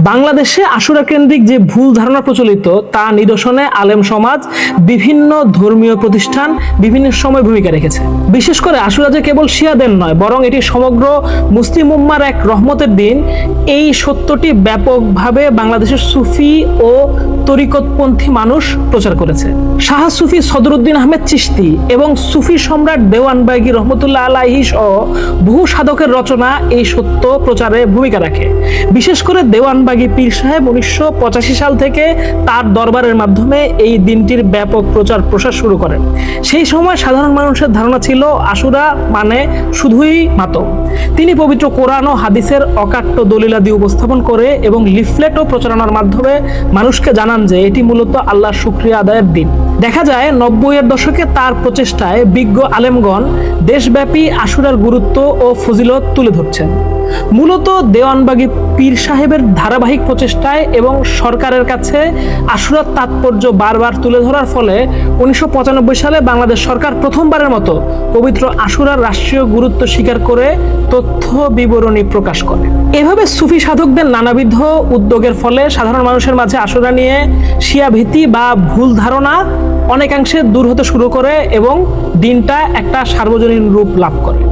বাংলাদেশে আশুরা কেন্দ্রিক যে ভুল ধারণা প্রচলিত তা নিরসনে আলেম সমাজ, বিভিন্ন ধর্মীয় প্রতিষ্ঠান বিভিন্ন সময় ভূমিকা রেখেছে। বিশেষ করে আশুরা যে কেবল শিয়াদের নয়, বরং এটি সমগ্র মুসলিম উম্মার এক রহমতের দিন। এই সত্যটি ব্যাপকভাবে বাংলাদেশের সুফি ও তরিকতপন্থী মানুষ প্রচার করেছে। শাহ সুফি সদরুদ্দিন আহমেদ চিশতি এবং সুফি সম্রাট দেওয়ানবাগী রহমতুল্লাহ আলাইহি সহ বহু সাধকের রচনা এই সত্য প্রচারে ভূমিকা রাখে। বিশেষ করে দেওয়ানবাগী পীর সাহেব 1985 সাল থেকে তার দরবারের মাধ্যমে এই দিনটির ব্যাপক প্রচার প্রসার শুরু করেন। সেই সময় সাধারণ মানুষের ধারণা ছিল আশুরা মানে শুধুই মাতম। তিনি পবিত্র কোরআন ও হাদিসের অকাট্য দলিলাদি উপস্থাপন করে এবং লিফলেট ও প্রচারণার মাধ্যমে মানুষকে জানান যে এটি মূলত আল্লাহর শুকরিয়া আদায়ের দিন। দেখা যায় 90-এর দশকে তার প্রচেষ্টায় বিজ্ঞ আলেমগণ দেশব্যাপী আশুরার গুরুত্ব ও ফজিলত তুলে ধরছেন। মূলত দেওয়ানবাগী পীর সাহেবের ধারাবাহিক প্রচেষ্টায় এবং সরকারের কাছে আশুরার তাৎপর্য বারবার তুলে ধরার ফলে 1995 সালে বাংলাদেশ সরকার প্রথমবারের মতো পবিত্র আশুরার রাষ্ট্রীয় গুরুত্ব স্বীকার করে তথ্য বিবরণী প্রকাশ করে। এভাবে সুফি সাধকদের নানাবিধ উদ্যোগের ফলে সাধারণ মানুষের মাঝে আশুরা নিয়ে শিয়া ভীতি বা ভুল ধারণা অনেকাংশে দূর হতে শুরু করে এবং দিনটা একটা সার্বজনীন রূপ লাভ করে।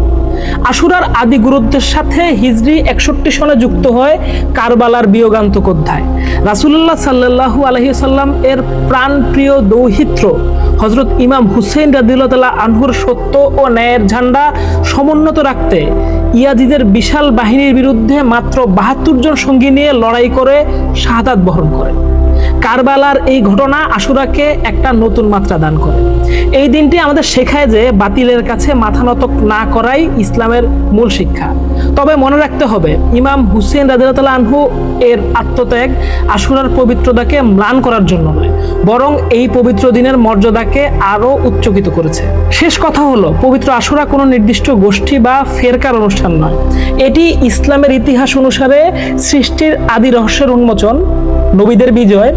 আশুরার আদি গুরুত্বের সাথে হিজরি 61 সনে যুক্ত হয় কারবালার বিয়োগান্তক অধ্যায়। রাসূলুল্লাহ সাল্লাল্লাহু আলাইহি সাল্লাম এর প্রাণপ্রিয় দৌহিত্র হযরত ইমাম হুসেইন রাদিয়াল্লাহু তাআলা আনহুর সত্য ও ন্যায়ের ঝান্ডা সমুন্নত রাখতে ইয়াজিদের বিশাল বাহিনীর বিরুদ্ধে মাত্র 72 জন সঙ্গী নিয়ে লড়াই করে শাহাদাত বরণ করে। কারবালার এই ঘটনা আশুরাকে একটা নতুন মাত্রা দান করে। এই দিনটি আমাদের শেখায় যে বাতিলের কাছে মাথা নত না করাই ইসলামের মূল শিক্ষা। তবে মনে রাখতে হবে, ইমাম হুসেইন রাদিয়াল্লাহু তাআলা আনহু এর আত্মত্যাগ আশুরার পবিত্রতাকে ম্লান করার জন্য নয়, বরং এই পবিত্র দিনের মর্যাদাকে আরো উচ্চকিত করেছে। শেষ কথা হলো, পবিত্র আশুরা কোনো নির্দিষ্ট গোষ্ঠী বা ফেরকার অনুষ্ঠান নয়। এটি ইসলামের ইতিহাস অনুসারে সৃষ্টির আদি রহস্যের উন্মোচন, নবীদের বিজয়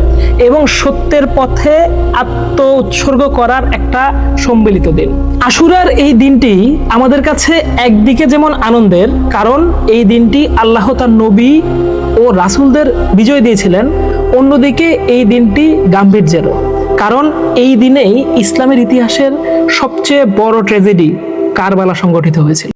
এবং সত্যের পথে আত্ম উৎসর্গ করার একটা সম্মিলিত দিন। আশুরার এই দিনটি আমাদের কাছে একদিকে যেমন আনন্দের, কারণ এই দিনটি আল্লাহ তার নবী ও রাসূলদের বিজয় দিয়েছিলেন, অন্যদিকে এই দিনটি গাম্ভীর্যেরও, কারণ এই দিনেই ইসলামের ইতিহাসের সবচেয়ে বড় ট্র্যাজেডি কারবালা সংঘটিত হয়েছিল।